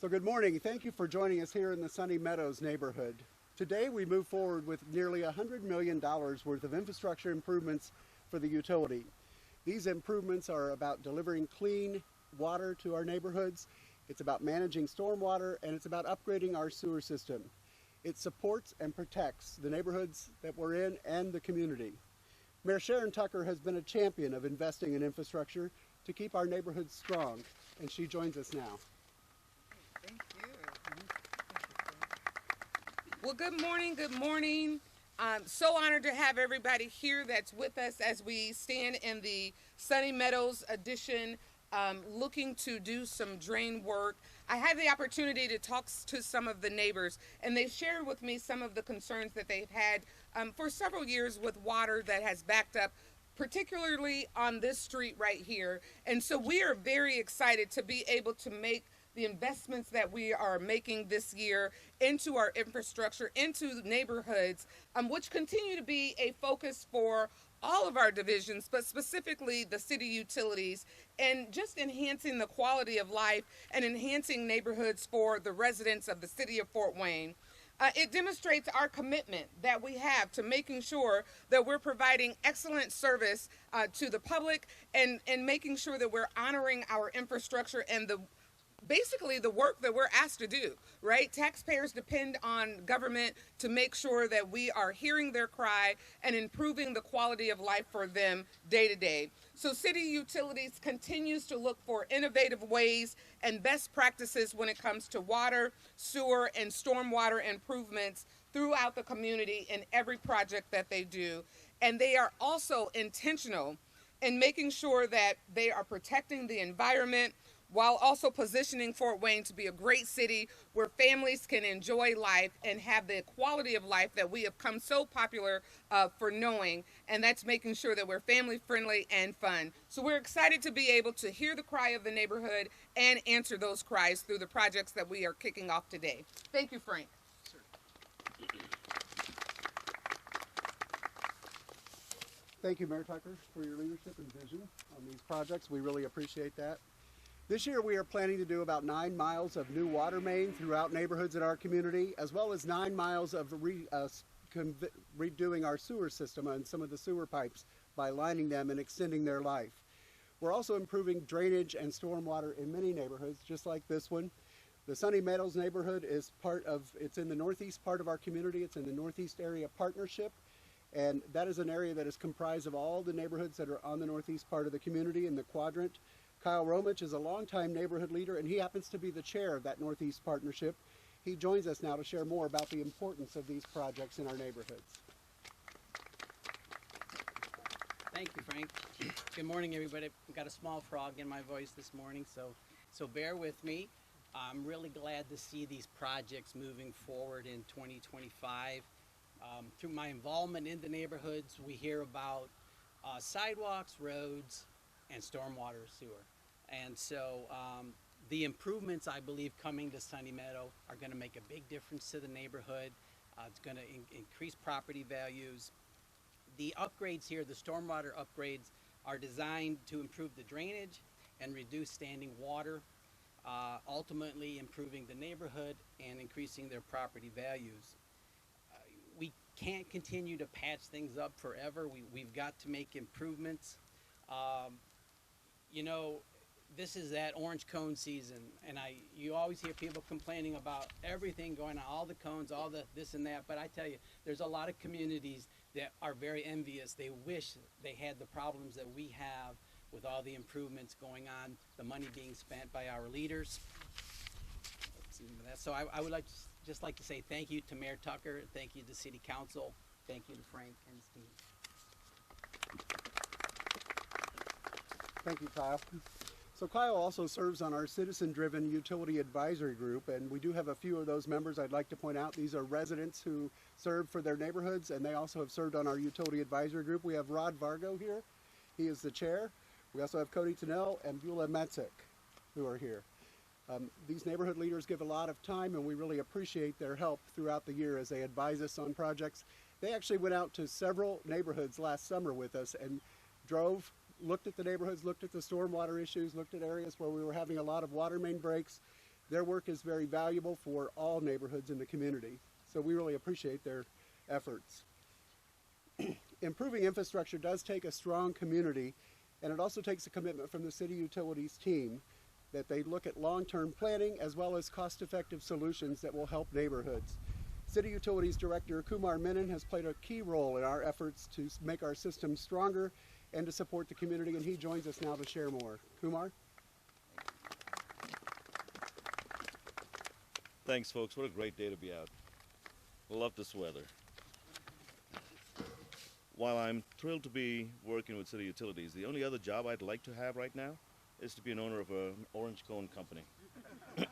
So good morning. Thank you for joining us here in the Sunny Meadows neighborhood. Today we move forward with nearly $100 million worth of infrastructure improvements for the utility. These improvements are about delivering clean water to our neighborhoods. It's about managing stormwater, and it's about upgrading our sewer system. It supports and protects the neighborhoods that we're in and the community. Mayor Sharon Tucker has been a champion of investing in infrastructure to keep our neighborhoods strong, and she joins us now. Thank you. Well, good morning, good morning. I'm so honored to have everybody here that's with us as we stand in the Sunny Meadows addition, looking to do some drain work. I had the opportunity to talk to some of the neighbors, and they shared with me some of the concerns that they've had for several years with water that has backed up, particularly on this street right here. And so we are very excited to be able to make the investments that we are making this year into our infrastructure, into neighborhoods, which continue to be a focus for all of our divisions, but specifically the city utilities, and just enhancing the quality of life and enhancing neighborhoods for the residents of the city of Fort Wayne. It demonstrates our commitment that we have to making sure that we're providing excellent service to the public and making sure that we're honoring our infrastructure and basically the work that we're asked to do, right? Taxpayers depend on government to make sure that we are hearing their cry and improving the quality of life for them day to day. So City Utilities continues to look for innovative ways and best practices when it comes to water, sewer, and stormwater improvements throughout the community in every project that they do. And they are also intentional in making sure that they are protecting the environment, while also positioning Fort Wayne to be a great city where families can enjoy life and have the quality of life that we have come so popular for knowing, and that's making sure that we're family friendly and fun. So we're excited to be able to hear the cry of the neighborhood and answer those cries through the projects that we are kicking off today. Thank you, Frank. Thank you, Mayor Tucker, for your leadership and vision on these projects. We really appreciate that. This year we are planning to do about 9 miles of new water main throughout neighborhoods in our community, as well as 9 miles of redoing our sewer system and some of the sewer pipes by lining them and extending their life. We're also improving drainage and stormwater in many neighborhoods, just like this one. The Sunny Meadows neighborhood is it's in the northeast part of our community. It's in the Northeast Area Partnership, and that is an area that is comprised of all the neighborhoods that are on the northeast part of the community in the quadrant. Roemmich is a longtime neighborhood leader, and he happens to be the chair of that Northeast Partnership. He joins us now to share more about the importance of these projects in our neighborhoods. Thank you, Frank. Good morning, everybody. I've got a small frog in my voice this morning, so bear with me. I'm really glad to see these projects moving forward in 2025. Through my involvement in the neighborhoods, we hear about sidewalks, roads, and stormwater sewer. And so the improvements, I believe, coming to Sunny Meadow are going to make a big difference to the neighborhood. It's going to increase property values. The upgrades here, the stormwater upgrades, are designed to improve the drainage and reduce standing water, ultimately improving the neighborhood and increasing their property values. We can't continue to patch things up forever. We've got to make improvements. You know, this is that orange cone season, and you always hear people complaining about everything going on, all the cones, all the this and that, but I tell you, there's a lot of communities that are very envious. They wish they had the problems that we have with all the improvements going on, the money being spent by our leaders. So I would just like to say thank you to Mayor Tucker, thank you to City Council, thank you to Frank and his team. Thank you, Kyle. So Kyle also serves on our citizen-driven utility advisory group, and we do have a few of those members I'd like to point out. These are residents who serve for their neighborhoods, and they also have served on our utility advisory group. We have Rod Vargo here. He is the chair. We also have Cody Tennell and Beulah Metzik, who are here. These neighborhood leaders give a lot of time, and we really appreciate their help throughout the year as they advise us on projects. They actually went out to several neighborhoods last summer with us and looked at the neighborhoods, looked at the stormwater issues, looked at areas where we were having a lot of water main breaks. Their work is very valuable for all neighborhoods in the community, so we really appreciate their efforts. Improving infrastructure does take a strong community, and it also takes a commitment from the city utilities team that they look at long-term planning as well as cost-effective solutions that will help neighborhoods. City Utilities Director Kumar Menon has played a key role in our efforts to make our system stronger and to support the community, and he joins us now to share more. Kumar? Thanks, folks. What a great day to be out. I love this weather. While I'm thrilled to be working with City Utilities, the only other job I'd like to have right now is to be an owner of an orange cone company. It's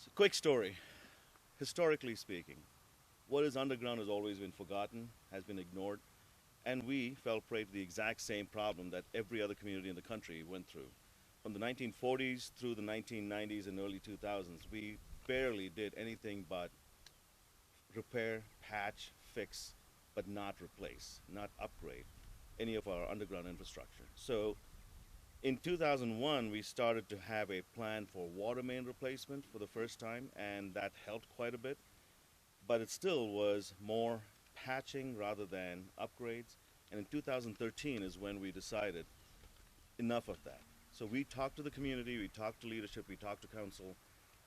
a quick story. Historically speaking, what is underground has always been forgotten, has been ignored, and we fell prey to the exact same problem that every other community in the country went through. From the 1940s through the 1990s and early 2000s, we barely did anything but repair, patch, fix, but not replace, not upgrade any of our underground infrastructure. So in 2001, we started to have a plan for water main replacement for the first time, and that helped quite a bit. But it still was more patching rather than upgrades. And in 2013 is when we decided enough of that. So we talked to the community, we talked to leadership, we talked to council,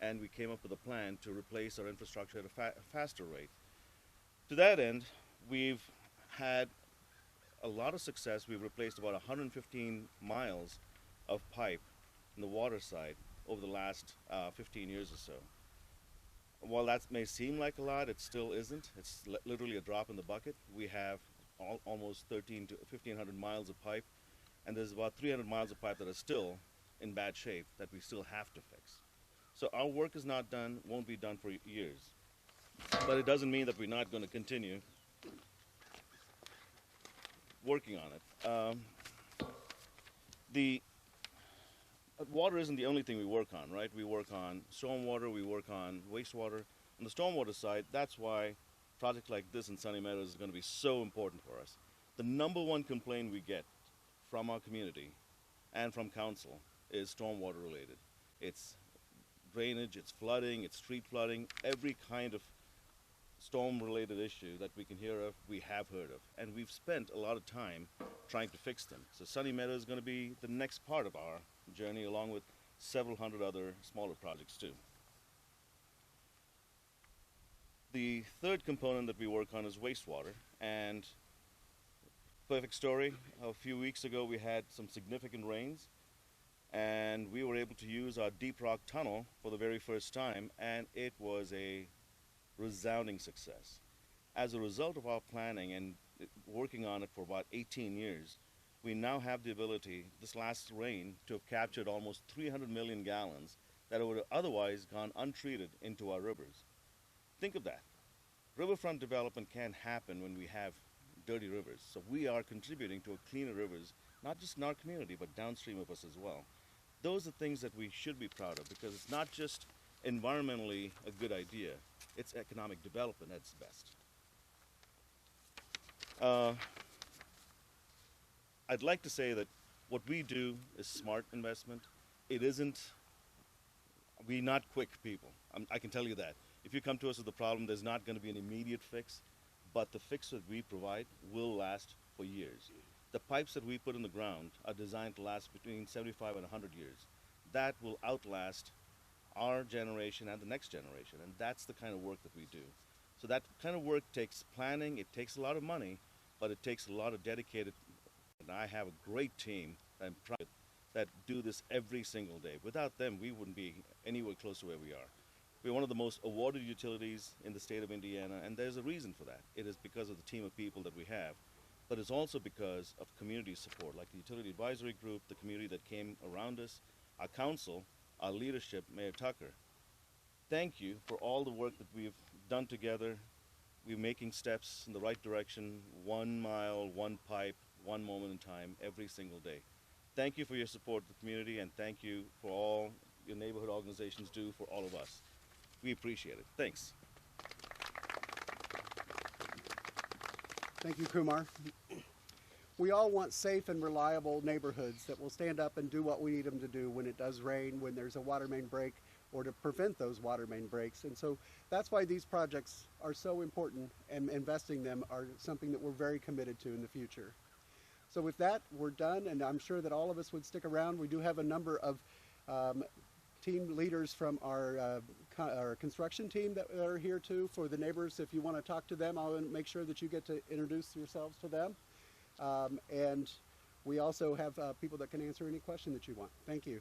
and we came up with a plan to replace our infrastructure at a faster rate. To that end, we've had a lot of success. We've replaced about 115 miles of pipe on the water side over the last 15 years or so. While that may seem like a lot, it still isn't. It's literally a drop in the bucket. We have almost 1,300 to 1,500 miles of pipe, and there's about 300 miles of pipe that are still in bad shape that we still have to fix. So our work is not done, won't be done for years. But it doesn't mean that we're not going to continue working on it. The water isn't the only thing we work on, right? We work on stormwater, we work on wastewater. On the stormwater side, that's why projects like this in Sunny Meadows is going to be so important for us. The number one complaint we get from our community and from council is stormwater related. It's drainage, it's flooding, it's street flooding, every kind of storm-related issue that we can hear of, we have heard of. And we've spent a lot of time trying to fix them. So Sunny Meadows is going to be the next part of our journey, along with several hundred other smaller projects too. The third component that we work on is wastewater. And perfect story, a few weeks ago we had some significant rains, and we were able to use our deep rock tunnel for the very first time, and it was a resounding success. As a result of our planning and working on it for about 18 years, we now have the ability, this last rain, to have captured almost 300 million gallons that would have otherwise gone untreated into our rivers. Think of that. Riverfront development can't happen when we have dirty rivers. So we are contributing to a cleaner rivers, not just in our community, but downstream of us as well. Those are things that we should be proud of, because it's not just environmentally a good idea, it's economic development at its best. I'd like to say that what we do is smart investment. It isn't, we're not quick people. I can tell you that. If you come to us with a problem, there's not going to be an immediate fix, but the fix that we provide will last for years. The pipes that we put in the ground are designed to last between 75 and 100 years. That will outlast our generation and the next generation, and that's the kind of work that we do. So that kind of work takes planning, it takes a lot of money, but it takes a lot of dedicated, and I have a great team that I'm proud of that do this every single day. Without them, we wouldn't be anywhere close to where we are. We're one of the most awarded utilities in the state of Indiana, and there's a reason for that. It is because of the team of people that we have, but it's also because of community support, like the Utility Advisory Group, the community that came around us, our council, our leadership, Mayor Tucker. Thank you for all the work that we've done together. We're making steps in the right direction, 1 mile, 1 pipe, 1 moment in time, every single day. Thank you for your support of the community, and thank you for all your neighborhood organizations do for all of us. We appreciate it. Thanks. Thank you, Kumar. we all want safe and reliable neighborhoods that will stand up and do what we need them to do when it does rain, when there's a water main break, or to prevent those water main breaks. And so that's why these projects are so important, and investing them are something that we're very committed to in the future. So with that, we're done, and I'm sure that all of us would stick around. We do have a number of team leaders from our construction team that are here too for the neighbors. If you want to talk to them, I'll make sure that you get to introduce yourselves to them. And we also have people that can answer any question that you want. Thank you.